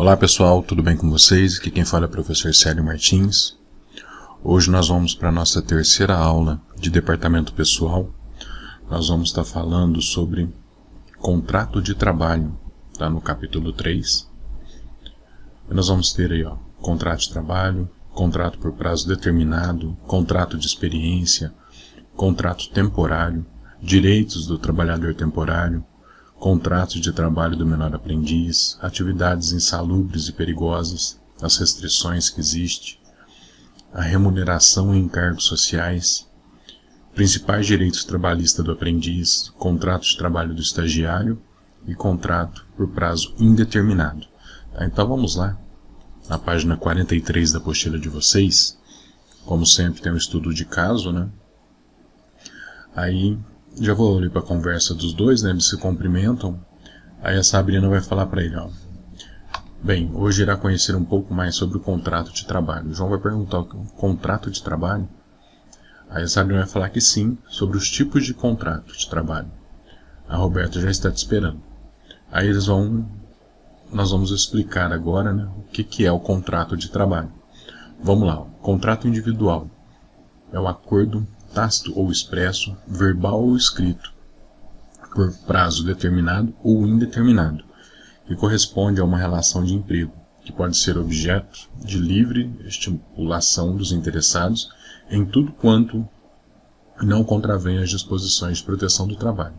Olá pessoal, tudo bem com vocês? Aqui quem fala é o professor Célio Martins. Hoje nós vamos para a nossa terceira aula de departamento pessoal. Nós vamos estar falando sobre contrato de trabalho, tá? No capítulo 3. E nós vamos ter aí, contrato de trabalho, contrato por prazo determinado, contrato de experiência, contrato temporário, direitos do trabalhador temporário, contrato de trabalho do menor aprendiz, atividades insalubres e perigosas, as restrições que existem, a remuneração e encargos sociais, principais direitos trabalhistas do aprendiz, contrato de trabalho do estagiário e contrato por prazo indeterminado. Tá, então vamos lá, na página 43 da apostila de vocês, como sempre tem um estudo de caso, né? Aí já vou ali para a conversa dos dois, né? Eles se cumprimentam. Aí a Sabrina vai falar para ele, bem, hoje irá conhecer um pouco mais sobre o contrato de trabalho. O João vai perguntar o contrato de trabalho. Aí a Sabrina vai falar que sim, sobre os tipos de contrato de trabalho. A Roberta já está te esperando. Aí nós vamos explicar agora, né, o que é o contrato de trabalho. Vamos lá, o contrato individual é o acordo tácito ou expresso, verbal ou escrito, por prazo determinado ou indeterminado, que corresponde a uma relação de emprego, que pode ser objeto de livre estipulação dos interessados em tudo quanto não contravenha as disposições de proteção do trabalho,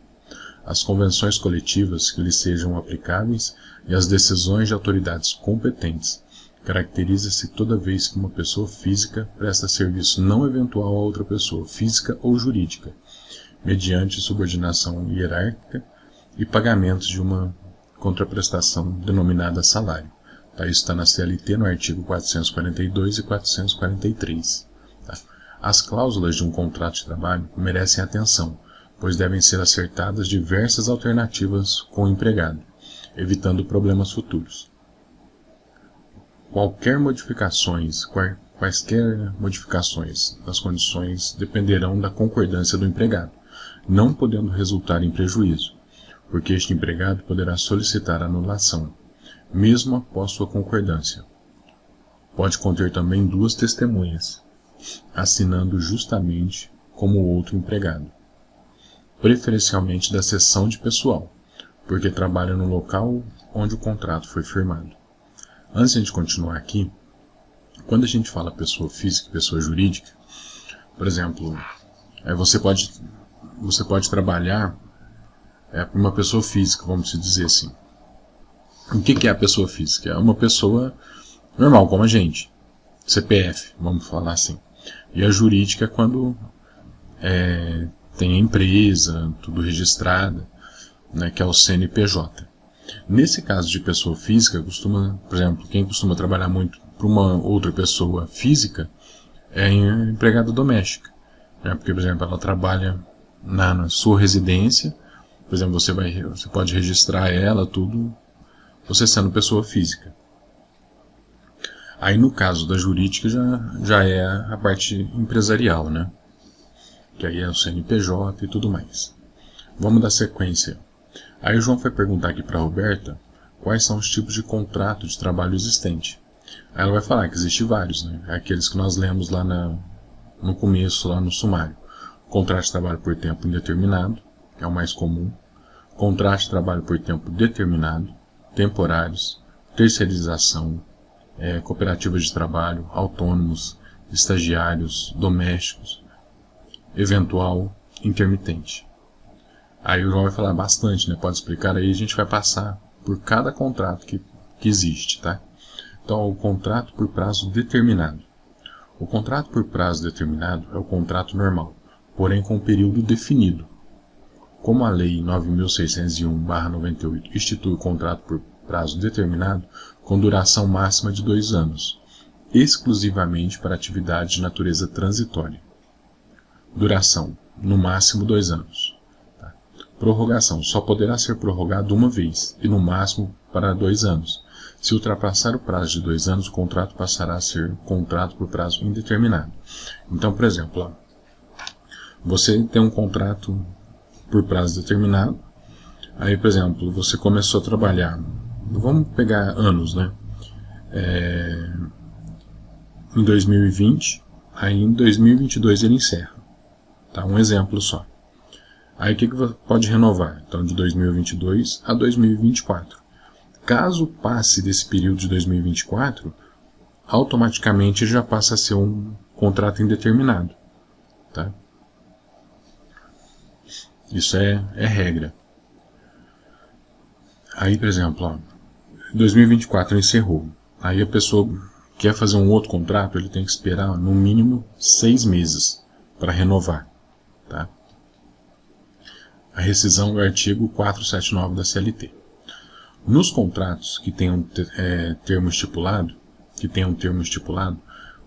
as convenções coletivas que lhes sejam aplicáveis e as decisões de autoridades competentes. Caracteriza-se toda vez que uma pessoa física presta serviço não eventual a outra pessoa física ou jurídica, mediante subordinação hierárquica e pagamentos de uma contraprestação denominada salário. Tá? Isso está na CLT no artigo 442 e 443. Tá? As cláusulas de um contrato de trabalho merecem atenção, pois devem ser acertadas diversas alternativas com o empregado, evitando problemas futuros. Quaisquer modificações das condições dependerão da concordância do empregado, não podendo resultar em prejuízo, porque este empregado poderá solicitar anulação, mesmo após sua concordância. Pode conter também duas testemunhas, assinando justamente como o outro empregado, preferencialmente da seção de pessoal, porque trabalha no local onde o contrato foi firmado. Antes de a gente continuar aqui, quando a gente fala pessoa física e pessoa jurídica, por exemplo, você pode trabalhar para uma pessoa física, vamos dizer assim. O que é a pessoa física? É uma pessoa normal, como a gente. CPF, vamos falar assim. E a jurídica é quando tem a empresa, tudo registrada, né, que é o CNPJ. Nesse caso de pessoa física, por exemplo, quem costuma trabalhar muito para uma outra pessoa física é a empregada doméstica. Né? Porque, por exemplo, ela trabalha na sua residência, por exemplo, você pode registrar ela, tudo, você sendo pessoa física. Aí no caso da jurídica já é a parte empresarial, né? Que aí é o CNPJ e tudo mais. Vamos dar sequência. Aí o João vai perguntar aqui para a Roberta quais são os tipos de contrato de trabalho existente. Aí ela vai falar que existem vários, né? Aqueles que nós lemos lá no começo, lá no sumário. Contrato de trabalho por tempo indeterminado, que é o mais comum. Contrato de trabalho por tempo determinado, temporários, terceirização, cooperativas de trabalho, autônomos, estagiários, domésticos, eventual, intermitente. Aí o João vai falar bastante, né? Pode explicar, aí a gente vai passar por cada contrato que existe, tá? Então, o contrato por prazo determinado. O contrato por prazo determinado é o contrato normal, porém com período definido. Como a Lei 9.601/98 institui o contrato por prazo determinado com duração máxima de 2 anos, exclusivamente para atividades de natureza transitória. Duração, no máximo 2 anos. Prorrogação só poderá ser prorrogado uma vez, e no máximo para 2 anos. Se ultrapassar o prazo de 2 anos, o contrato passará a ser contrato por prazo indeterminado. Então, por exemplo, você tem um contrato por prazo determinado, aí, por exemplo, você começou a trabalhar, vamos pegar anos, né? em 2020, aí em 2022 ele encerra. Tá? Um exemplo só. Aí o que pode renovar? Então, de 2022 a 2024. Caso passe desse período de 2024, automaticamente já passa a ser um contrato indeterminado. Tá? Isso é regra. Aí, por exemplo, 2024 encerrou. Aí a pessoa quer fazer um outro contrato, ele tem que esperar no mínimo 6 meses para renovar. Tá? A rescisão do artigo 479 da CLT. Nos contratos que tenham termo estipulado,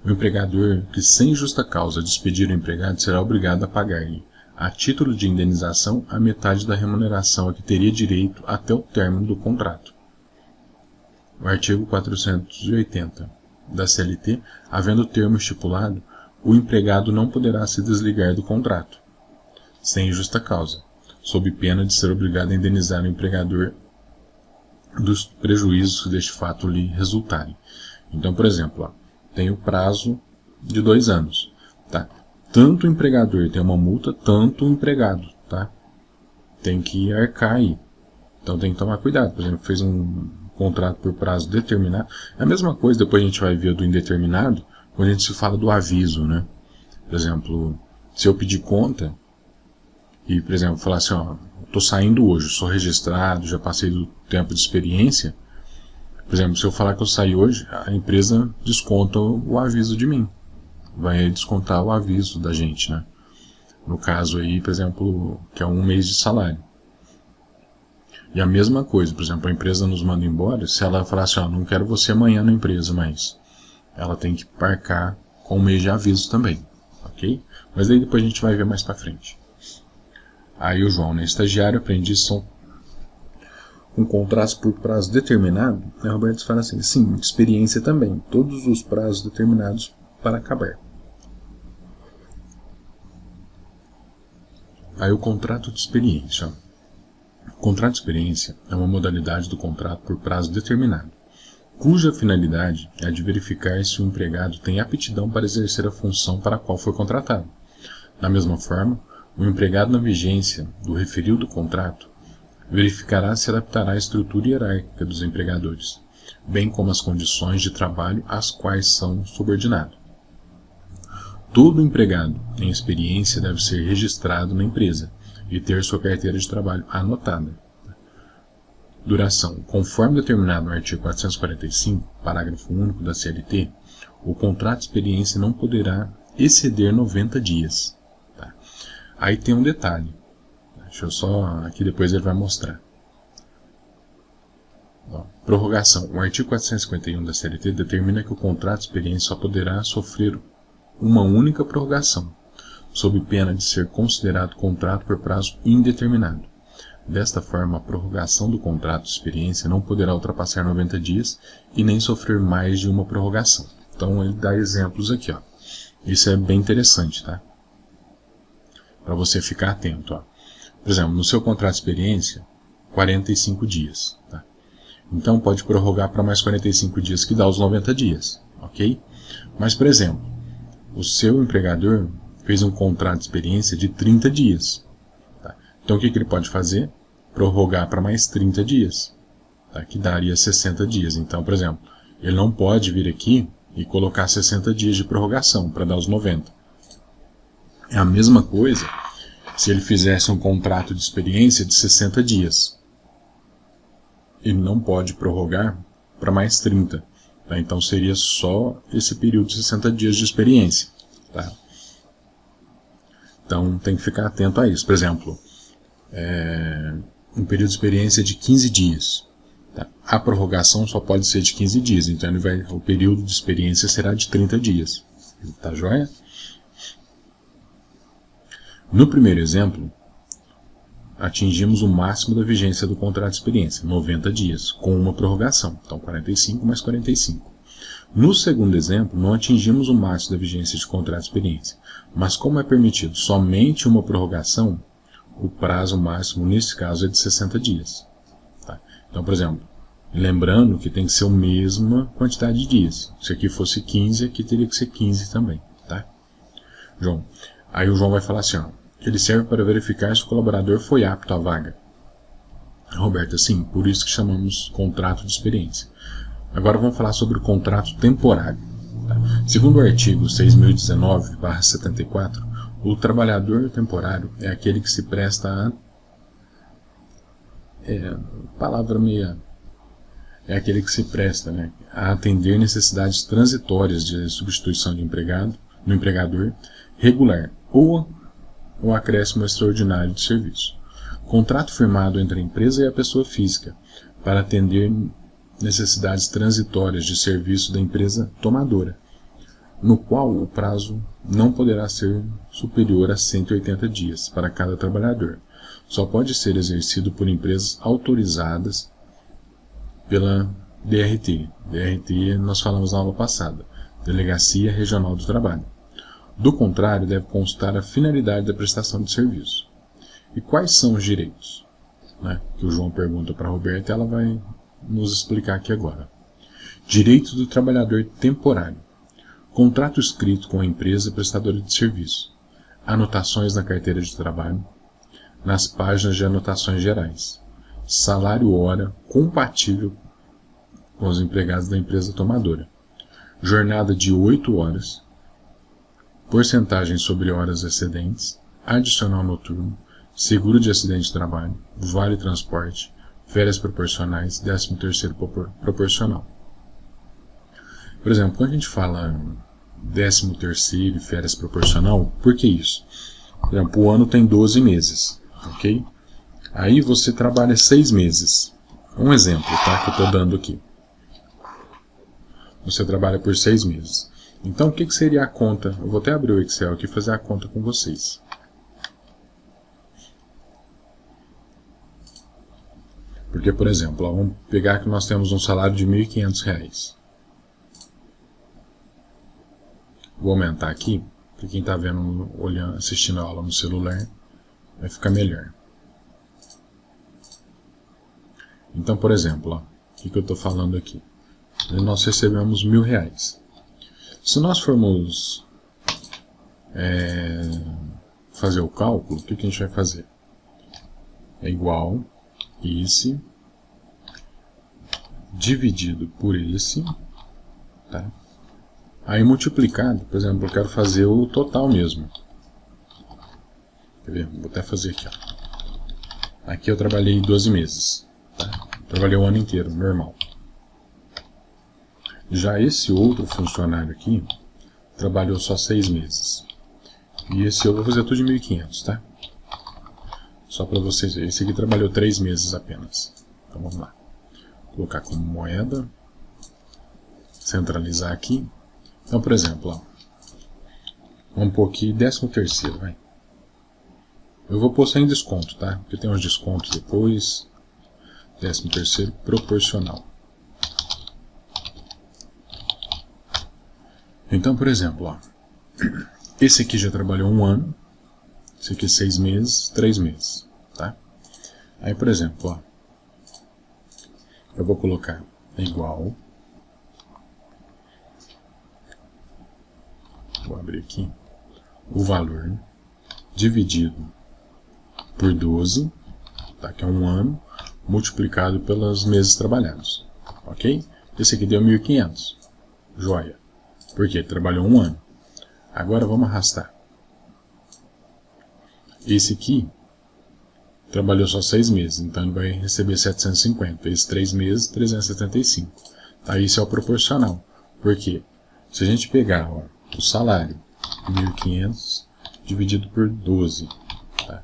o empregador que sem justa causa despedir o empregado será obrigado a pagar-lhe, a título de indenização, a metade da remuneração a que teria direito até o término do contrato. O artigo 480 da CLT, havendo termo estipulado, o empregado não poderá se desligar do contrato, sem justa causa, sob pena de ser obrigado a indenizar o empregador dos prejuízos que deste fato lhe resultarem. Então, por exemplo, tem o prazo de 2 anos. Tá? Tanto o empregador tem uma multa, tanto o empregado. Tá? Tem que arcar aí. Então tem que tomar cuidado. Por exemplo, fez um contrato por prazo determinado. É a mesma coisa, depois a gente vai ver do indeterminado, quando a gente se fala do aviso. Né? Por exemplo, se eu pedir conta e, por exemplo, falar assim, estou saindo hoje, sou registrado, já passei do tempo de experiência. Por exemplo, se eu falar que eu saí hoje, a empresa desconta o aviso de mim. Vai descontar o aviso da gente, né? No caso aí, por exemplo, que é 1 mês de salário. E a mesma coisa, por exemplo, a empresa nos manda embora, se ela falar assim, não quero você amanhã na empresa, mas ela tem que parcar com 1 mês de aviso também, ok? Mas aí depois a gente vai ver mais pra frente. Aí o João, né? Estagiário, aprendiz, são com contratos por prazo determinado. A Roberto fala assim, sim, experiência também. Todos os prazos determinados para acabar. Aí o contrato de experiência. O contrato de experiência é uma modalidade do contrato por prazo determinado, cuja finalidade é a de verificar se o empregado tem aptidão para exercer a função para a qual foi contratado. Da mesma forma, o empregado na vigência do referido contrato verificará se adaptará à estrutura hierárquica dos empregadores, bem como as condições de trabalho às quais são subordinados. Todo empregado em experiência deve ser registrado na empresa e ter sua carteira de trabalho anotada. Duração. Conforme determinado no artigo 445, parágrafo único da CLT, o contrato de experiência não poderá exceder 90 dias. Tá? Aí tem um detalhe. Deixa eu só... Aqui depois ele vai mostrar. Prorrogação. O artigo 451 da CLT determina que o contrato de experiência só poderá sofrer uma única prorrogação, sob pena de ser considerado contrato por prazo indeterminado. Desta forma, a prorrogação do contrato de experiência não poderá ultrapassar 90 dias e nem sofrer mais de uma prorrogação. Então ele dá exemplos aqui. Isso é bem interessante, tá? Para você ficar atento. Por exemplo, no seu contrato de experiência, 45 dias. Tá? Então pode prorrogar para mais 45 dias, que dá os 90 dias. Ok? Mas, por exemplo, o seu empregador fez um contrato de experiência de 30 dias. Tá? Então o que ele pode fazer? Prorrogar para mais 30 dias, tá? Que daria 60 dias. Então, por exemplo, ele não pode vir aqui e colocar 60 dias de prorrogação para dar os 90. É a mesma coisa se ele fizesse um contrato de experiência de 60 dias. Ele não pode prorrogar para mais 30. Tá? Então seria só esse período de 60 dias de experiência. Tá? Então tem que ficar atento a isso. Por exemplo, um período de experiência de 15 dias. Tá? A prorrogação só pode ser de 15 dias. Então o período de experiência será de 30 dias. Tá joia? No primeiro exemplo, atingimos o máximo da vigência do contrato de experiência, 90 dias, com uma prorrogação. Então 45 mais 45. No segundo exemplo, não atingimos o máximo da vigência de contrato de experiência, mas como é permitido somente uma prorrogação, o prazo máximo nesse caso é de 60 dias. Tá? Então, por exemplo, Lembrando que tem que ser a mesma quantidade de dias. Se aqui fosse 15, aqui teria que ser 15 também, tá? João. Aí o João vai falar assim, ó, ele serve para verificar se o colaborador foi apto à vaga. Roberta, sim, por isso que chamamos contrato de experiência. Agora vamos falar sobre o contrato temporário. Tá? Segundo o artigo 6019/74, o trabalhador temporário é aquele que se presta a... palavra meia... É aquele que se presta, né, a atender necessidades transitórias de substituição de empregado, do empregador regular ou acréscimo extraordinário de serviço. Contrato firmado entre a empresa e a pessoa física para atender necessidades transitórias de serviço da empresa tomadora, no qual o prazo não poderá ser superior a 180 dias para cada trabalhador. Só pode ser exercido por empresas autorizadas pela DRT. DRT nós falamos na aula passada, Delegacia Regional do Trabalho. Do contrário, deve constar a finalidade da prestação de serviço. E quais são os direitos? Né, que o João pergunta para a Roberta e ela vai nos explicar aqui agora. Direitos do trabalhador temporário. Contrato escrito com a empresa prestadora de serviço. Anotações na carteira de trabalho. Nas páginas de anotações gerais. Salário hora compatível com os empregados da empresa tomadora. Jornada de 8 horas. Porcentagem sobre horas excedentes. Adicional noturno. Seguro de acidente de trabalho. Vale transporte. Férias proporcionais. 13º proporcional. Por exemplo, quando a gente fala 13º e férias proporcional, por que isso? Por exemplo, o ano tem 12 meses. Ok? Aí você trabalha 6 meses. Um exemplo, tá? Que eu estou dando aqui. Você trabalha por 6 meses. Então, o que seria a conta? Eu vou até abrir o Excel aqui e fazer a conta com vocês. Porque, por exemplo, ó, vamos pegar que nós temos um salário de R$ 1.500. Vou aumentar aqui, para quem está vendo, olhando, assistindo a aula no celular, vai ficar melhor. Então, por exemplo, ó, o que eu estou falando aqui? Nós recebemos R$ 1.000. Se nós formos fazer o cálculo, o que a gente vai fazer? É igual esse dividido por esse, tá? Aí multiplicado, por exemplo, eu quero fazer o total mesmo. Quer ver? Vou até fazer aqui, ó. Aqui eu trabalhei 12 meses. Tá? Trabalhei o ano inteiro, normal. Já esse outro funcionário aqui trabalhou só 6 meses. E esse eu vou fazer tudo de 1.500, tá? Só para vocês verem. Esse aqui trabalhou 3 meses apenas. Então vamos lá. Vou colocar como moeda. Centralizar aqui. Então, por exemplo, ó, vamos pôr aqui 13º, vai. Eu vou pôr sem desconto, tá? Porque tem uns descontos depois. 13º proporcional. Então, por exemplo, ó, esse aqui já trabalhou 1 ano. Esse aqui 6 meses, 3 meses, tá? Aí, por exemplo, ó, eu vou colocar igual. Vou abrir aqui. O valor dividido por 12, tá? Que é 1 ano, multiplicado pelos meses trabalhados. Ok? Esse aqui deu 1.500. Joia. Por quê? Ele trabalhou 1 ano. Agora vamos arrastar. Esse aqui trabalhou só 6 meses, então ele vai receber 750. Esse 3 meses, 375. Tá? Isso é o proporcional. Por quê? Se a gente pegar, ó, o salário, 1.500 dividido por 12, tá?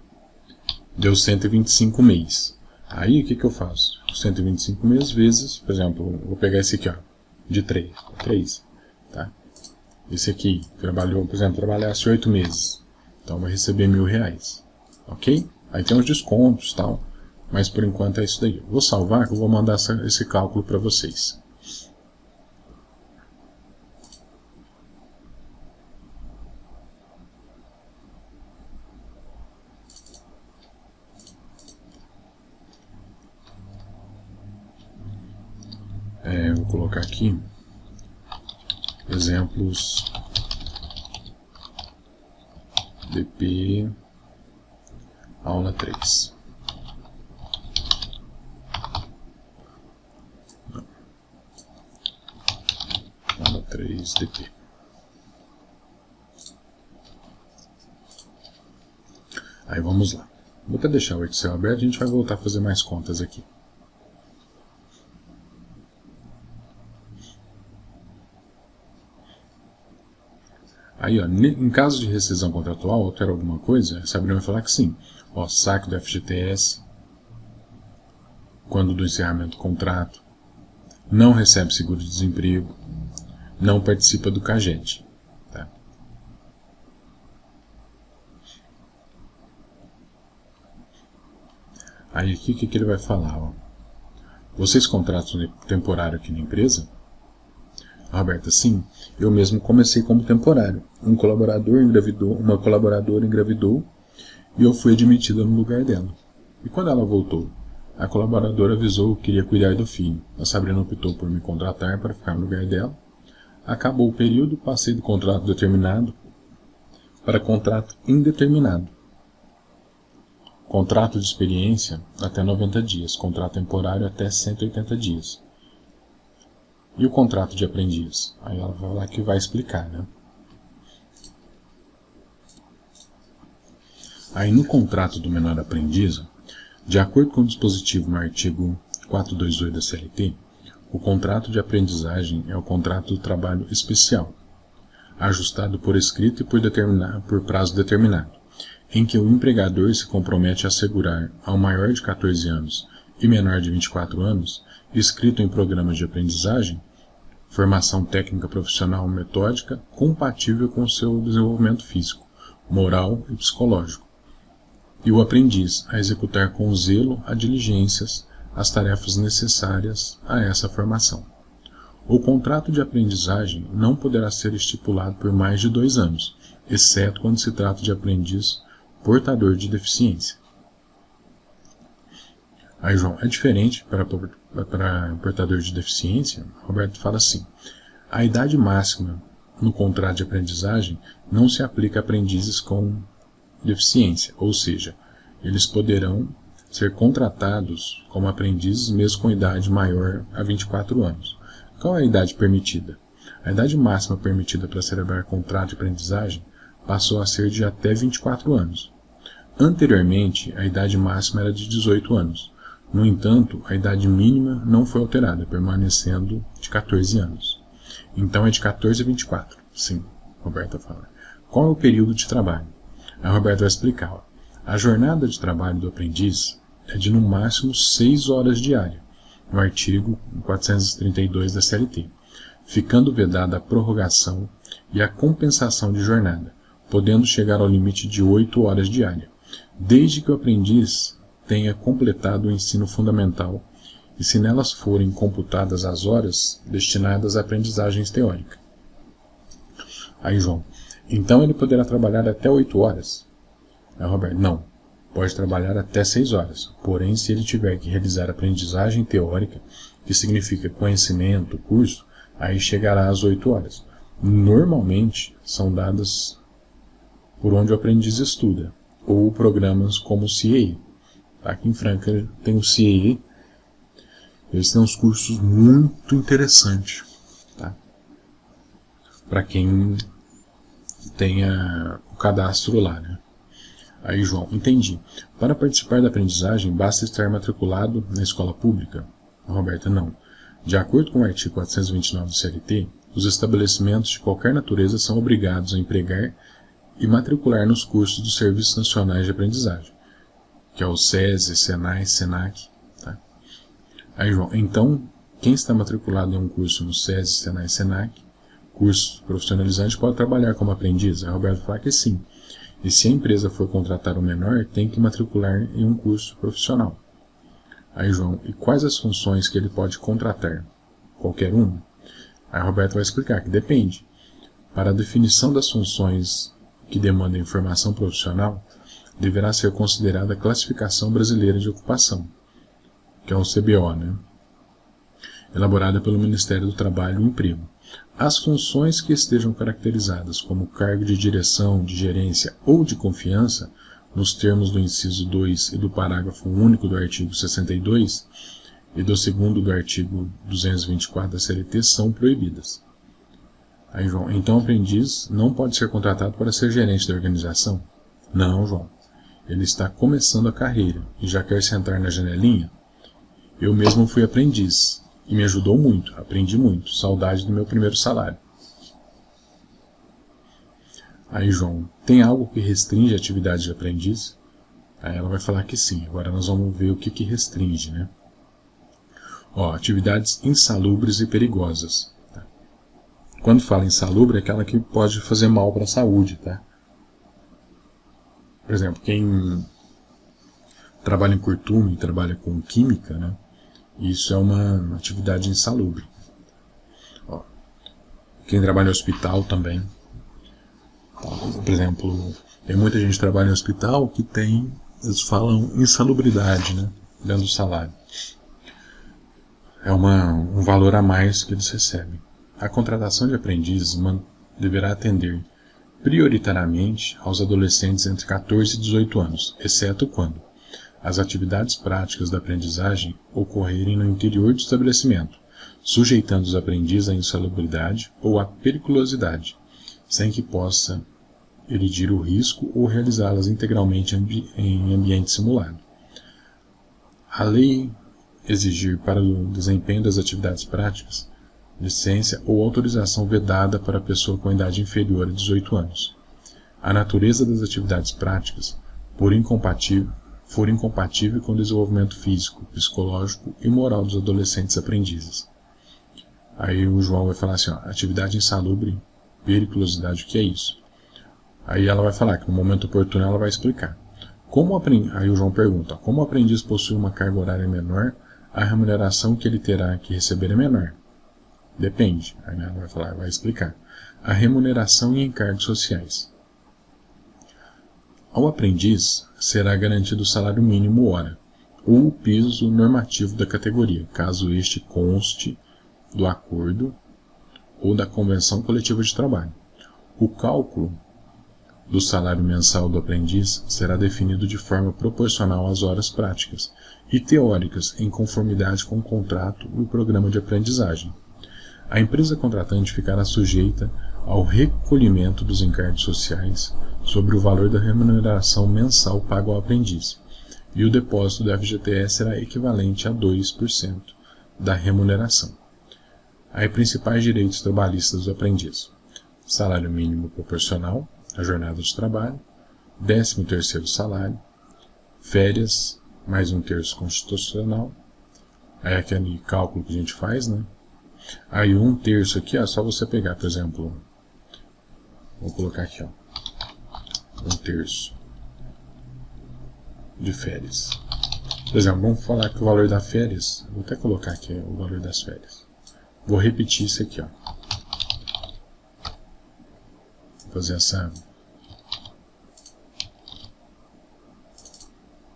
Deu 125 meses. Aí o que eu faço? 125 meses vezes, por exemplo, vou pegar esse aqui, ó, de 3, tá? Esse aqui trabalhou, por exemplo, trabalhasse 8 meses, então vai receber R$ 1.000, ok? Aí tem os descontos e tal, mas por enquanto é isso daí. Vou salvar que eu vou mandar esse cálculo para vocês. Vou colocar aqui exemplos DP aula 3. Aula 3 DP. Aí vamos lá. Vou até deixar o Excel aberto, a gente vai voltar a fazer mais contas aqui. Aí, ó, em caso de rescisão contratual, altera alguma coisa, a Sabrina vai falar que sim. Ó, saque do FGTS, quando do encerramento do contrato, não recebe seguro-desemprego, não participa do CAGED. Tá? Aí aqui o que ele vai falar? Ó? Vocês contratam temporário aqui na empresa? Roberta, sim, eu mesmo comecei como temporário. Uma colaboradora engravidou e eu fui admitida no lugar dela. E quando ela voltou, a colaboradora avisou que queria cuidar do filho. A Sabrina optou por me contratar para ficar no lugar dela. Acabou o período, passei do contrato determinado para contrato indeterminado. Contrato de experiência até 90 dias, contrato temporário até 180 dias. E o contrato de aprendiz? Aí ela vai lá que vai explicar, né? Aí no contrato do menor aprendiz, de acordo com o dispositivo no artigo 428 da CLT, o contrato de aprendizagem é o contrato de trabalho especial, ajustado por escrito e por prazo determinado, em que o empregador se compromete a assegurar ao maior de 14 anos e menor de 24 anos, inscrito em programas de aprendizagem, formação técnica profissional metódica compatível com o seu desenvolvimento físico, moral e psicológico, e o aprendiz a executar com zelo as diligências, as tarefas necessárias a essa formação. O contrato de aprendizagem não poderá ser estipulado por mais de 2 anos, exceto quando se trata de aprendiz portador de deficiência. Aí, João, é diferente para portador de deficiência? Roberto fala assim: a idade máxima no contrato de aprendizagem não se aplica a aprendizes com deficiência, ou seja, eles poderão ser contratados como aprendizes mesmo com idade maior a 24 anos. Qual é a idade permitida? A idade máxima permitida para celebrar contrato de aprendizagem passou a ser de até 24 anos. Anteriormente, a idade máxima era de 18 anos. No entanto, a idade mínima não foi alterada, permanecendo de 14 anos. Então é de 14 a 24. Sim, Roberta fala. Qual é o período de trabalho? A Roberta vai explicar. Ó. A jornada de trabalho do aprendiz é de no máximo 6 horas diárias, no artigo 432 da CLT, ficando vedada a prorrogação e a compensação de jornada, podendo chegar ao limite de 8 horas diárias, desde que o aprendiz tenha completado o ensino fundamental e se nelas forem computadas as horas destinadas à aprendizagem teórica. Aí, João, então ele poderá trabalhar até 8 horas? Aí, Roberto, não, pode trabalhar até 6 horas, porém se ele tiver que realizar aprendizagem teórica, que significa conhecimento, curso, aí chegará às 8 horas. Normalmente são dadas por onde o aprendiz estuda, ou programas como o CIEE. Aqui em Franca tem o CIEE, eles têm uns cursos muito interessantes, tá? Para quem tenha o cadastro lá, né? Aí, João, entendi. Para participar da aprendizagem, basta estar matriculado na escola pública? A Roberta, não. De acordo com o artigo 429 do CLT, os estabelecimentos de qualquer natureza são obrigados a empregar e matricular nos cursos dos Serviços Nacionais de Aprendizagem, que é o SESI, SENAI, SENAC. Tá? Aí, João, então, quem está matriculado em um curso no SESI, SENAI, SENAC, curso profissionalizante, pode trabalhar como aprendiz? A Roberto fala que sim. E se a empresa for contratar um menor, tem que matricular em um curso profissional. Aí, João, e quais as funções que ele pode contratar? Qualquer uma? Aí, Roberto vai explicar que depende. Para a definição das funções que demandam informação profissional, deverá ser considerada a Classificação Brasileira de Ocupação, que é o CBO, né? elaborada pelo Ministério do Trabalho e Emprego. As funções que estejam caracterizadas como cargo de direção, de gerência ou de confiança, nos termos do inciso 2 e do parágrafo único do artigo 62 e do segundo do artigo 224 da CLT, são proibidas. Aí, João, então o aprendiz não pode ser contratado para ser gerente da organização? Não, João. Ele está começando a carreira e já quer sentar na janelinha? Eu mesmo fui aprendiz e me ajudou muito, aprendi muito, saudade do meu primeiro salário. Aí, João, tem algo que restringe a atividade de aprendiz? Aí ela vai falar que sim. Agora nós vamos ver o que restringe, né? Atividades insalubres e perigosas. Tá? Quando fala insalubre, é aquela que pode fazer mal para a saúde, tá? Por exemplo, quem trabalha em curtume, trabalha com química, né? Isso é uma atividade insalubre. Quem trabalha em hospital também. Por exemplo, tem muita gente que trabalha em hospital que tem, eles falam insalubridade, né? Dentro do salário. É um valor a mais que eles recebem. A contratação de aprendizes deverá atender prioritariamente aos adolescentes entre 14 e 18 anos, exceto quando as atividades práticas da aprendizagem ocorrerem no interior do estabelecimento, sujeitando os aprendizes à insalubridade ou à periculosidade, sem que possa elidir o risco ou realizá-las integralmente em ambiente simulado. A lei exigir para o desempenho das atividades práticas licença ou autorização vedada para a pessoa com idade inferior a 18 anos. A natureza das atividades práticas for incompatível com o desenvolvimento físico, psicológico e moral dos adolescentes aprendizes. Aí o João vai falar assim, atividade insalubre, periculosidade, o que é isso? Aí ela vai falar que no momento oportuno ela vai explicar. Aí o João pergunta, como o aprendiz possui uma carga horária menor, a remuneração que ele terá que receber é menor? Depende. Aí ela vai falar, vai explicar. A remuneração e encargos sociais. Ao aprendiz será garantido o salário mínimo hora, ou o piso normativo da categoria, caso este conste do acordo ou da convenção coletiva de trabalho. O cálculo do salário mensal do aprendiz será definido de forma proporcional às horas práticas e teóricas em conformidade com o contrato e o programa de aprendizagem. A empresa contratante ficará sujeita ao recolhimento dos encargos sociais sobre o valor da remuneração mensal paga ao aprendiz, e o depósito do FGTS será equivalente a 2% da remuneração. Aí, principais direitos trabalhistas do aprendiz: salário mínimo proporcional à jornada de trabalho, 13º salário, férias, mais 1/3 constitucional, aí aquele cálculo que a gente faz, né? Aí 1/3 aqui, só você pegar, por exemplo, vou colocar aqui, 1/3 de férias. Por exemplo, vamos falar que o valor da férias, vou até colocar aqui o valor das férias. Vou repetir isso aqui, Vou fazer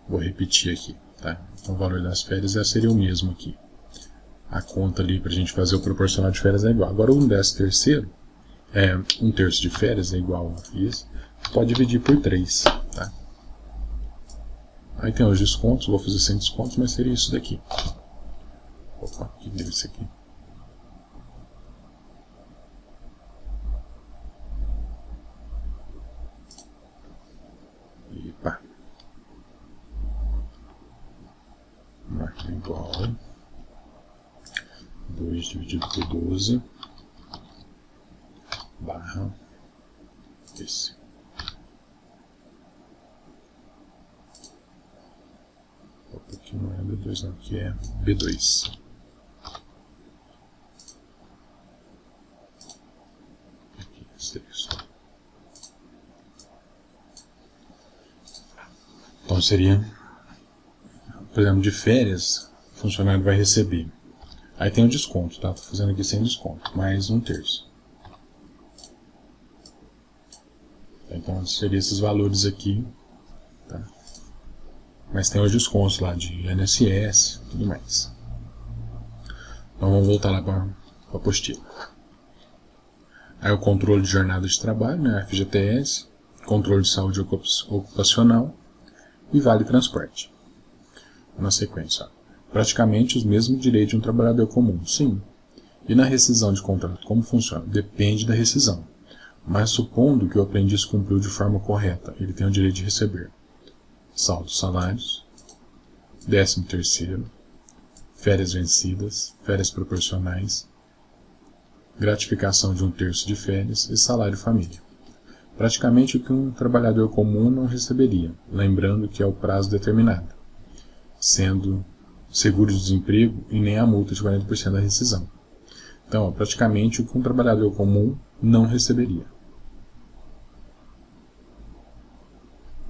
Vou repetir aqui, tá? Então o valor das férias seria o mesmo aqui. A conta ali para a gente fazer o proporcional de férias é igual. Agora o 1/13, 1/3 de férias é igual a isso. Pode dividir por 3, tá? Aí tem os descontos, vou fazer sem descontos, mas seria isso daqui. Opa, que deu isso aqui? Epa. Marca igual 2 dividido por 12 barra esse. Opa, aqui não é B2 não, aqui é B2. Aqui, isso. Então seria, por exemplo, de férias, o funcionário vai receber. Aí tem o desconto, tá? Tô fazendo aqui sem desconto, mais 1/3. Então seria esses valores aqui, tá? Mas tem os descontos lá de INSS e tudo mais. Então vamos voltar lá para a apostila. Aí o controle de jornada de trabalho, né, FGTS, controle de saúde ocupacional e vale transporte. Na sequência, praticamente os mesmos direitos de um trabalhador comum, sim. E na rescisão de contrato, como funciona? Depende da rescisão. Mas supondo que o aprendiz cumpriu de forma correta, ele tem o direito de receber saldos salários, 13º, férias vencidas, férias proporcionais, gratificação de 1/3 de férias e salário família. Praticamente o que um trabalhador comum não receberia, lembrando que é o prazo determinado, sendo seguro-desemprego e nem a multa de 40% da rescisão. Então, praticamente o que um trabalhador comum não receberia.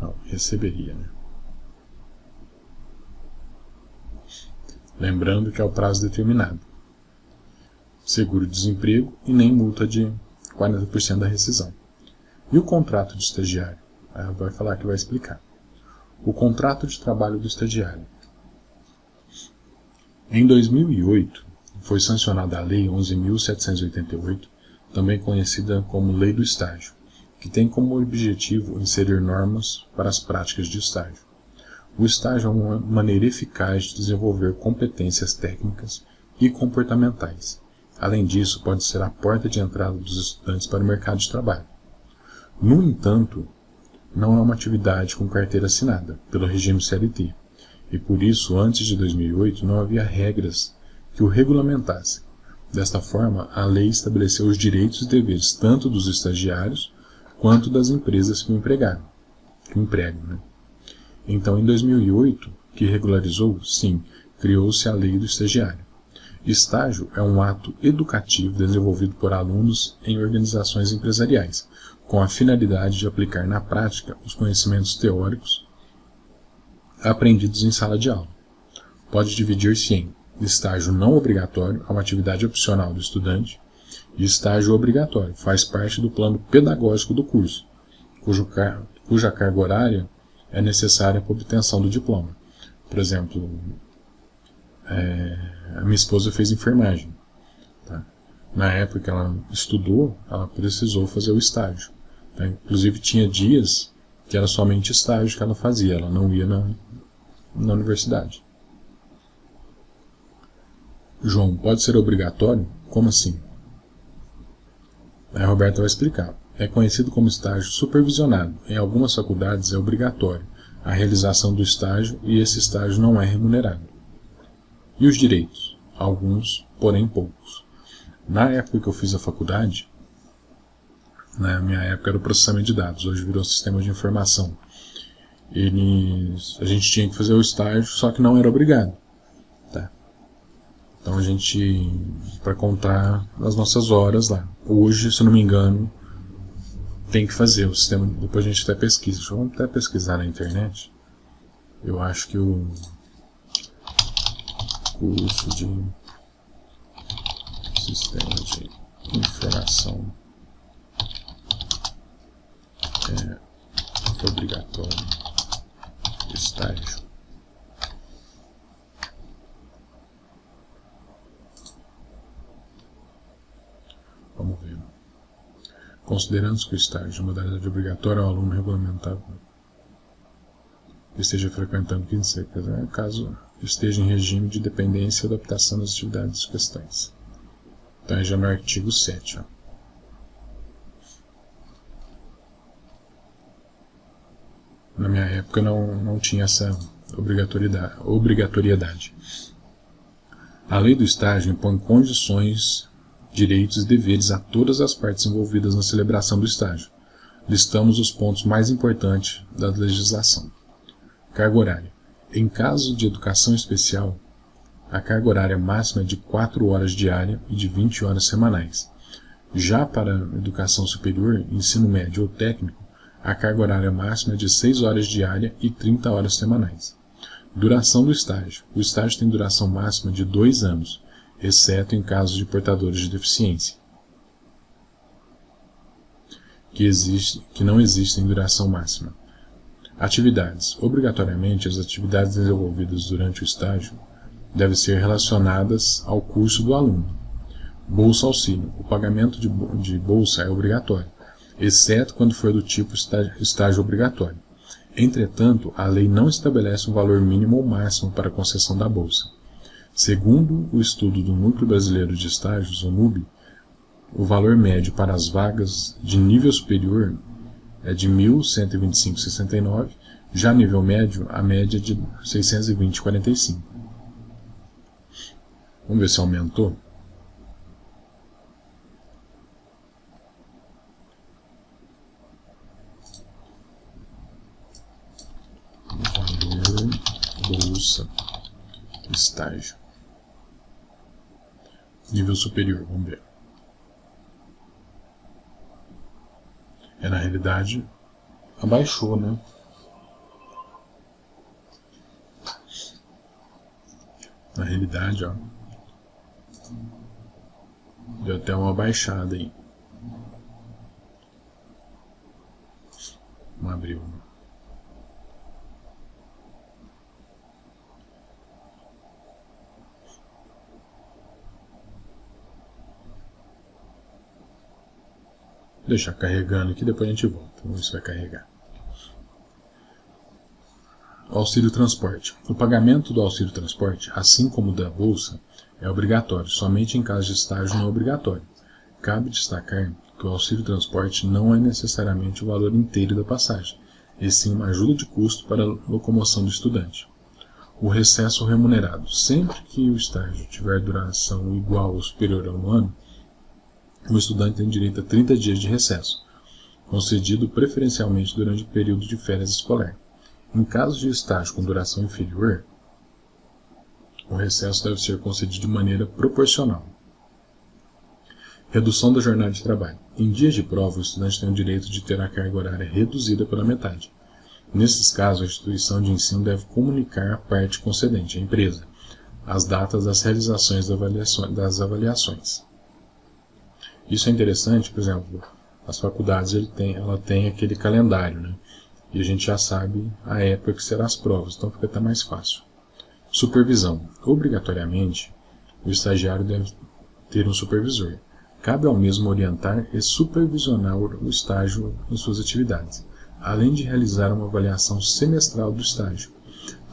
Não, receberia, né? Lembrando que é o prazo determinado. Seguro-desemprego e nem multa de 40% da rescisão. E o contrato de estagiário? Aí vai falar que vai explicar. O contrato de trabalho do estagiário. Em 2008, foi sancionada a Lei 11.788, também conhecida como Lei do Estágio, que tem como objetivo inserir normas para as práticas de estágio. O estágio é uma maneira eficaz de desenvolver competências técnicas e comportamentais. Além disso, pode ser a porta de entrada dos estudantes para o mercado de trabalho. No entanto, não é uma atividade com carteira assinada pelo regime CLT, e por isso, antes de 2008, não havia regras que o regulamentassem. Desta forma, a lei estabeleceu os direitos e deveres tanto dos estagiários quanto das empresas que o empregam. Né? Então, em 2008, que regularizou, sim, criou-se a Lei do Estagiário. Estágio é um ato educativo desenvolvido por alunos em organizações empresariais, com a finalidade de aplicar na prática os conhecimentos teóricos aprendidos em sala de aula. Pode dividir-se em estágio não obrigatório, é uma atividade opcional do estudante, e estágio obrigatório, faz parte do plano pedagógico do curso, cuja carga horária é necessária para a obtenção do diploma. Por exemplo, a minha esposa fez enfermagem. Tá? Na época que ela estudou, ela precisou fazer o estágio. Tá? Inclusive tinha dias que era somente estágio que ela fazia, ela não ia na universidade. João, pode ser obrigatório? Como assim? A Roberta vai explicar. É conhecido como estágio supervisionado. Em algumas faculdades é obrigatório a realização do estágio e esse estágio não é remunerado. E os direitos? Alguns, porém poucos. Na época que eu fiz a faculdade, na minha época era o processamento de dados, hoje virou sistema de informação. A gente tinha que fazer o estágio, só que não era obrigado. Tá? Então a gente, para contar as nossas horas lá. Hoje, se eu não me engano, tem que fazer o sistema, depois a gente até pesquisa. Deixa eu até pesquisar na internet. Eu acho que o curso de sistema de informação é obrigatório estágio. Vamos ver. Considerando-se que o estágio é modalidade obrigatória ao aluno regulamentado esteja frequentando 15 secas, caso esteja em regime de dependência e adaptação das atividades e questões. Então, já no artigo 7. Ó. Na minha época não tinha essa obrigatoriedade. A lei do estágio impõe condições, direitos e deveres a todas as partes envolvidas na celebração do estágio. Listamos os pontos mais importantes da legislação. Carga horária. Em caso de educação especial, a carga horária máxima é de 4 horas diária e de 20 horas semanais. Já para educação superior, ensino médio ou técnico, a carga horária máxima é de 6 horas diária e 30 horas semanais. Duração do estágio. O estágio tem duração máxima de 2 anos, exceto em casos de portadores de deficiência, que não existem duração máxima. Atividades. Obrigatoriamente, as atividades desenvolvidas durante o estágio devem ser relacionadas ao curso do aluno. Bolsa auxílio. O pagamento de bolsa é obrigatório, exceto quando for do tipo estágio obrigatório. Entretanto, a lei não estabelece um valor mínimo ou máximo para a concessão da bolsa. Segundo o estudo do Núcleo Brasileiro de Estágios, o NUB, o valor médio para as vagas de nível superior é de R$ 1.125,69, já nível médio, a média é de R$ 620,45. Vamos ver se aumentou. Valor bolsa estágio. Nível superior, vamos ver. Na realidade, abaixou, né? Na realidade, ó, deu até uma baixada aí. Vamos abrir uma. Deixar carregando aqui, depois a gente volta. Vamos ver se vai carregar. Auxílio transporte. O pagamento do auxílio transporte, assim como da bolsa, é obrigatório. Somente em caso de estágio não é obrigatório. Cabe destacar que o auxílio transporte não é necessariamente o valor inteiro da passagem, e sim uma ajuda de custo para a locomoção do estudante. O recesso remunerado. Sempre que o estágio tiver duração igual ou superior a um ano, o estudante tem direito a 30 dias de recesso, concedido preferencialmente durante o período de férias escolar. Em caso de estágio com duração inferior, o recesso deve ser concedido de maneira proporcional. Redução da jornada de trabalho. Em dias de prova, o estudante tem o direito de ter a carga horária reduzida pela metade. Nesses casos, a instituição de ensino deve comunicar à parte concedente, a empresa, as datas das realizações das avaliações. Isso é interessante, por exemplo, as faculdades ela tem aquele calendário, né? E a gente já sabe a época que serão as provas, então fica até mais fácil. Supervisão. Obrigatoriamente, o estagiário deve ter um supervisor. Cabe ao mesmo orientar e supervisionar o estágio em suas atividades, além de realizar uma avaliação semestral do estágio.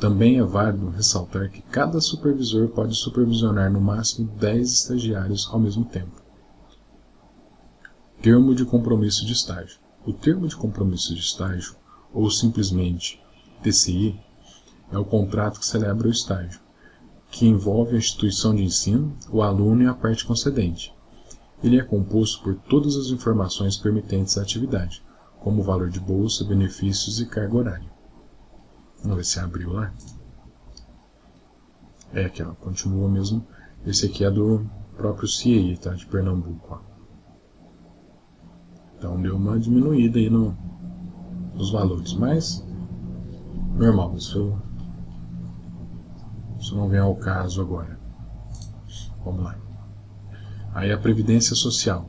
Também é válido ressaltar que cada supervisor pode supervisionar no máximo 10 estagiários ao mesmo tempo. Termo de compromisso de estágio. O termo de compromisso de estágio, ou simplesmente TCI, é o contrato que celebra o estágio, que envolve a instituição de ensino, o aluno e a parte concedente. Ele é composto por todas as informações permitentes à atividade, como o valor de bolsa, benefícios e carga horária. Vamos ver se abriu lá. Aqui, ó, continua mesmo. Esse aqui é do próprio CIEI, tá, de Pernambuco. Ó. Então deu uma diminuída aí nos valores, mas normal, isso não vem ao caso agora. Vamos lá. Aí a Previdência Social.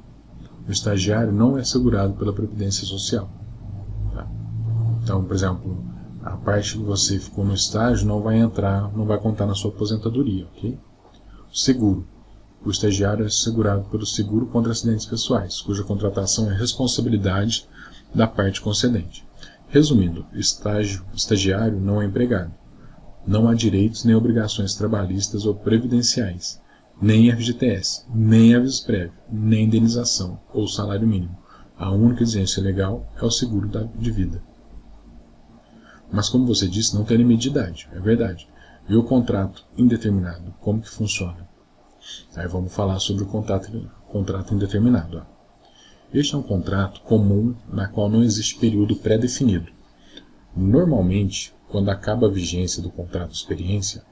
O estagiário não é segurado pela Previdência Social. Tá? Então, por exemplo, a parte que você ficou no estágio não vai contar na sua aposentadoria, ok? Seguro. O estagiário é segurado pelo seguro contra acidentes pessoais, cuja contratação é responsabilidade da parte concedente. Resumindo, estagiário não é empregado. Não há direitos nem obrigações trabalhistas ou previdenciais, nem FGTS, nem aviso prévio, nem indenização ou salário mínimo. A única exigência legal é o seguro de vida. Mas como você disse, não tem limite de idade, é verdade. E o contrato indeterminado, como que funciona? Aí vamos falar sobre o contrato indeterminado. Ó. Este é um contrato comum na qual não existe período pré-definido. Normalmente, quando acaba a vigência do contrato de experiência,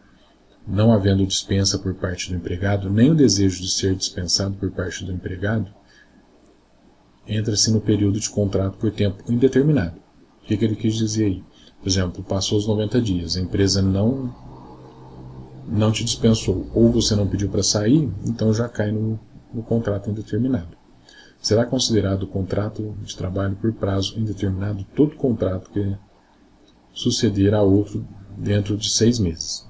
não havendo dispensa por parte do empregado, nem o desejo de ser dispensado por parte do empregado, entra-se no período de contrato por tempo indeterminado. O que ele quis dizer aí? Por exemplo, passou os 90 dias, a empresa não te dispensou, ou você não pediu para sair, então já cai no contrato indeterminado. Será considerado contrato de trabalho por prazo indeterminado todo contrato que suceder a outro dentro de 6 meses.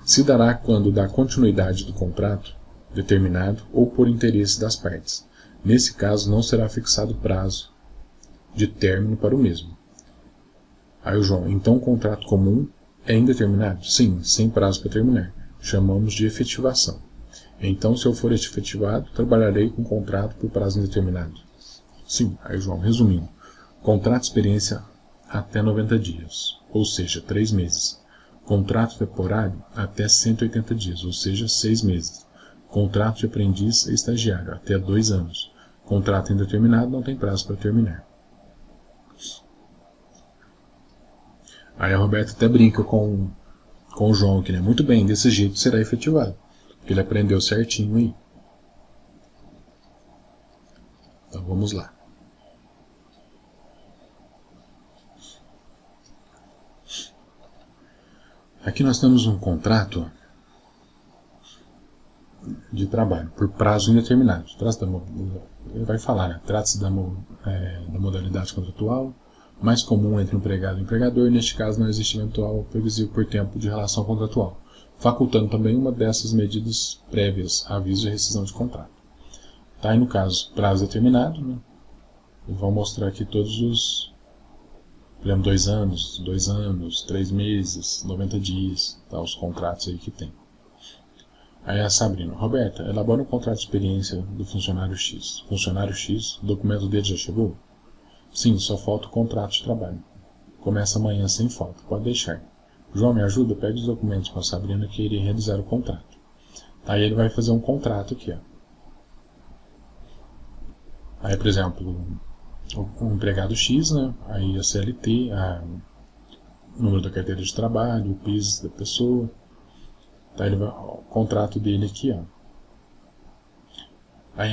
Se dará quando dá continuidade do contrato determinado ou por interesse das partes. Nesse caso, não será fixado prazo de término para o mesmo. Aí o João, então o contrato comum é indeterminado? Sim, sem prazo para terminar. Chamamos de efetivação. Então, se eu for efetivado, trabalharei com contrato por prazo indeterminado. Sim, aí o João, resumindo, contrato de experiência até 90 dias, ou seja, 3 meses. Contrato temporário até 180 dias, ou seja, 6 meses. Contrato de aprendiz e estagiário até 2 anos. Contrato indeterminado não tem prazo para terminar. Aí a Roberta até brinca com o João, que né, muito bem, desse jeito será efetivado. Porque ele aprendeu certinho aí. Então vamos lá. Aqui nós temos um contrato de trabalho por prazo indeterminado. Ele vai falar, né? Trata-se da modalidade contratual mais comum entre empregado e empregador. Neste caso, não existe eventual previsível por tempo de relação contratual, facultando também uma dessas medidas prévias, aviso e rescisão de contrato. Tá aí no caso, prazo determinado, né? Eu vou mostrar aqui todos os, por exemplo, 2 anos, 3 meses, 90 dias, tá, os contratos aí que tem. Aí a Sabrina, Roberta, elabora um contrato de experiência do funcionário X. Funcionário X, o documento dele já chegou? Sim, só falta o contrato de trabalho. Começa amanhã sem falta, pode deixar. João, me ajuda? Pede os documentos com a Sabrina que irei realizar o contrato. Aí ele vai fazer um contrato aqui, ó. Aí, por exemplo, o empregado X, né? Aí a CLT, o número da carteira de trabalho, o PIS da pessoa. Tá, ele vai, o contrato dele aqui, ó. Aí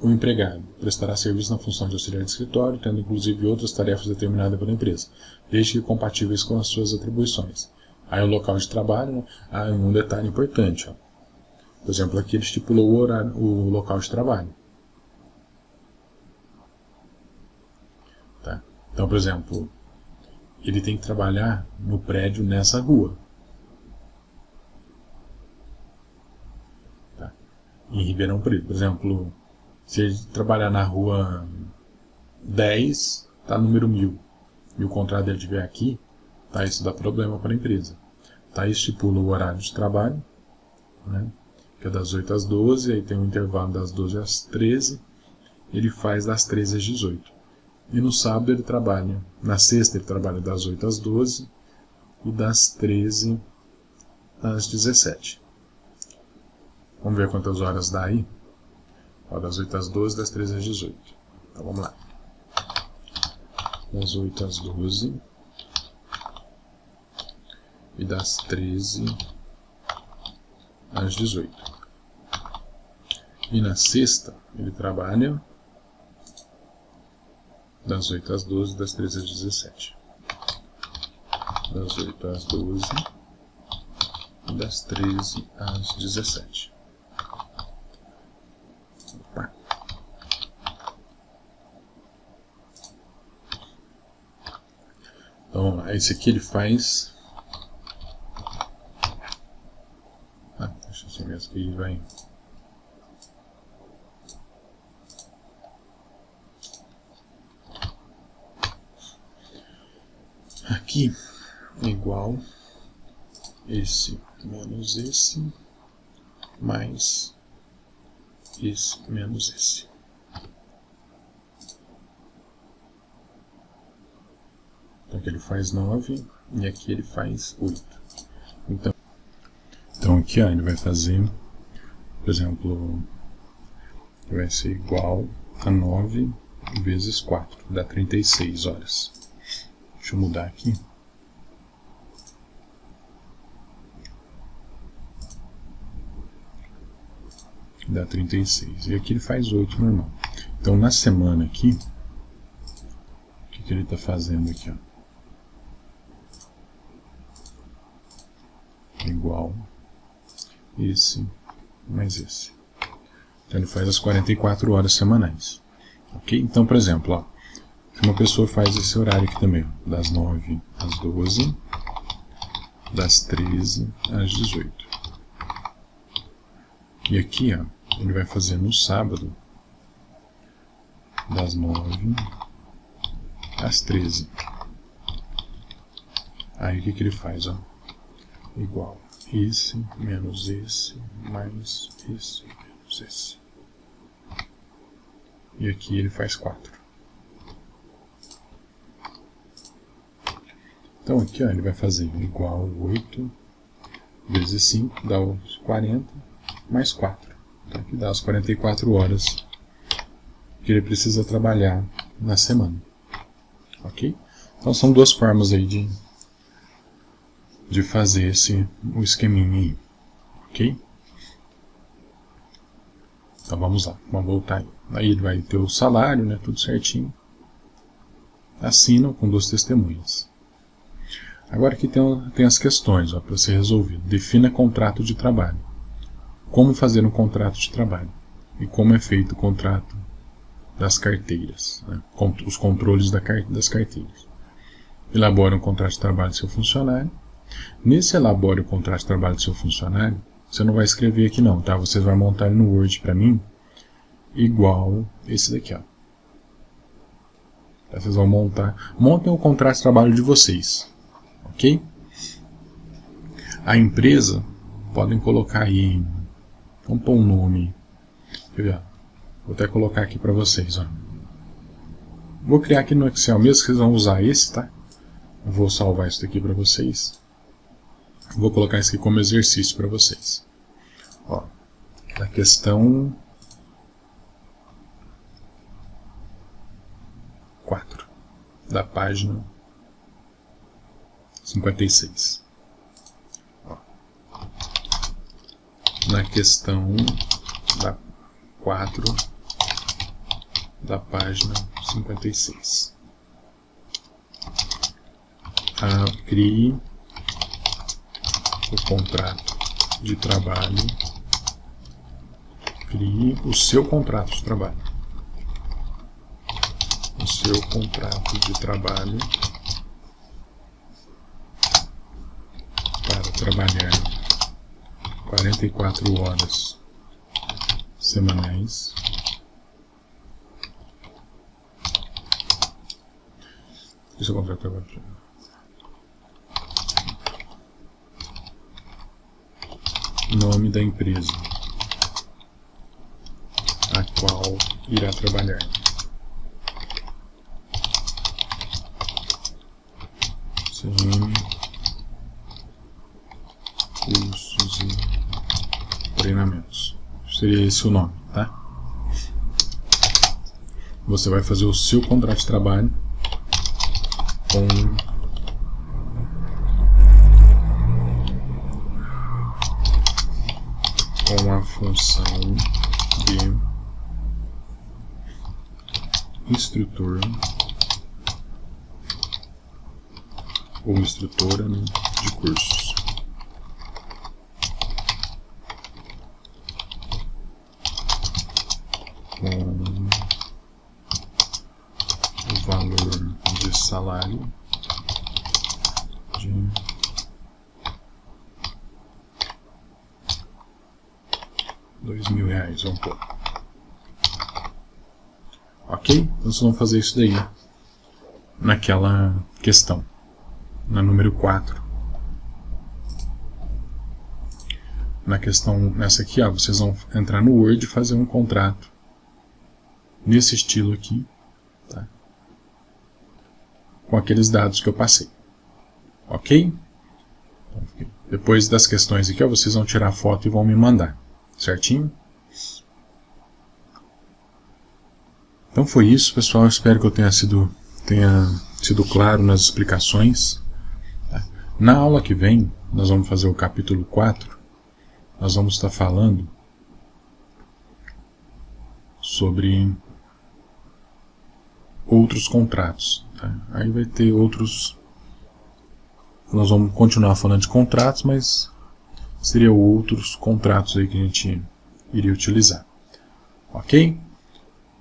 o empregado prestará serviço na função de auxiliar de escritório, tendo inclusive outras tarefas determinadas pela empresa, desde que compatíveis com as suas atribuições. Aí o local de trabalho, né? Um detalhe importante, ó. Por exemplo, aqui ele estipulou o local de trabalho. Tá? Então, por exemplo, ele tem que trabalhar no prédio nessa rua. Tá? Em Ribeirão Preto, por exemplo, se ele trabalhar na rua 10, tá número 1000, e o contrato dele estiver aqui, tá, isso dá problema para a empresa. Tá, estipula o horário de trabalho, né, que é das 8 às 12, aí tem um intervalo das 12 às 13, ele faz das 13 às 18. E no sábado ele trabalha, na sexta ele trabalha das 8 às 12 e das 13 às 17. Vamos ver quantas horas dá aí? Ó, das 8 às 12, das 13 às 18. Então vamos lá. Das 8 às 12 e das 13 às 18. E na sexta ele trabalha das 8 às 12, das 13 às 17. Das 8 às 12 e das 13 às 17. Opa. Então vamos lá, esse aqui ele faz... deixa assim mesmo que ele vai... Aqui é igual esse menos esse mais esse menos esse. Então aqui ele faz 9 e aqui ele faz 8. Então aqui ó, ele vai fazer, por exemplo, vai ser igual a 9 vezes 4, dá 36 horas. Deixa eu mudar aqui. Dá 36. E aqui ele faz 8 normal. Então na semana aqui, o que ele está fazendo aqui? Ó? Igual esse mais esse. Então ele faz as 44 horas semanais. Ok? Então, por exemplo, ó, uma pessoa faz esse horário aqui também, das 9 às 12 das 13 às 18. E aqui, ó, ele vai fazer no sábado, das 9 às 13. Aí o que ele faz, ó? Igual esse menos esse mais esse menos esse. E aqui ele faz 4. Então aqui, ó, ele vai fazer igual 8 vezes 5 dá os 40 mais 4. Então aqui dá as 44 horas que ele precisa trabalhar na semana. Ok? Então são duas formas aí de fazer o esqueminha aí. Ok? Então vamos lá, vamos voltar aí. Aí ele vai ter o salário, né, tudo certinho. Assinam com 2 testemunhas. Agora aqui tem as questões para ser resolvido. Defina contrato de trabalho. Como fazer um contrato de trabalho? E como é feito o contrato das carteiras, né? Os controles das carteiras. Elabore um contrato de trabalho do seu funcionário. Nesse elabore o contrato de trabalho do seu funcionário, você não vai escrever aqui não, tá? Você vai montar no Word para mim igual esse daqui, ó. Vocês vão montem o contrato de trabalho de vocês, ok? A empresa, podem colocar aí, vamos pôr um nome, quer ver? Vou até colocar aqui para vocês, ó. Vou criar aqui no Excel mesmo, que vocês vão usar esse, tá? Eu vou salvar isso daqui para vocês. Vou colocar isso aqui como exercício para vocês. Ó, a questão 4 da página 56. Ó, na questão da 4 da página 56. Crie o contrato de trabalho. Crie o seu contrato de trabalho. O seu contrato de trabalho para trabalhar 44 horas semanais. Esse é o contrato de trabalho. Nome da empresa a qual irá trabalhar. CM, cursos e treinamentos. Seria esse o nome, tá? Você vai fazer o seu contrato de trabalho com a função de instrutor ou instrutora, né, de cursos. Com o valor de salário de R$2.000, vamos pôr. Ok? Então vocês vão fazer isso daí naquela questão, na número 4. Na questão, nessa aqui, ó, vocês vão entrar no Word e fazer um contrato nesse estilo aqui, tá? Com aqueles dados que eu passei. Ok? Depois das questões aqui, ó, vocês vão tirar a foto e vão me mandar. Certinho? Então foi isso, pessoal. Eu espero que eu tenha sido claro nas explicações. Na aula que vem, nós vamos fazer o capítulo 4. Nós vamos estar falando sobre outros contratos. Tá? Aí vai ter outros... Nós vamos continuar falando de contratos, mas seriam outros contratos aí que a gente iria utilizar. Ok?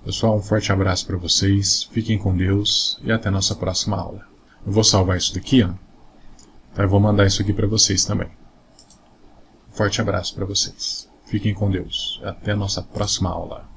Pessoal, um forte abraço para vocês. Fiquem com Deus e até a nossa próxima aula. Eu vou salvar isso daqui, ó. Eu vou mandar isso aqui para vocês também. Forte abraço para vocês. Fiquem com Deus. Até a nossa próxima aula.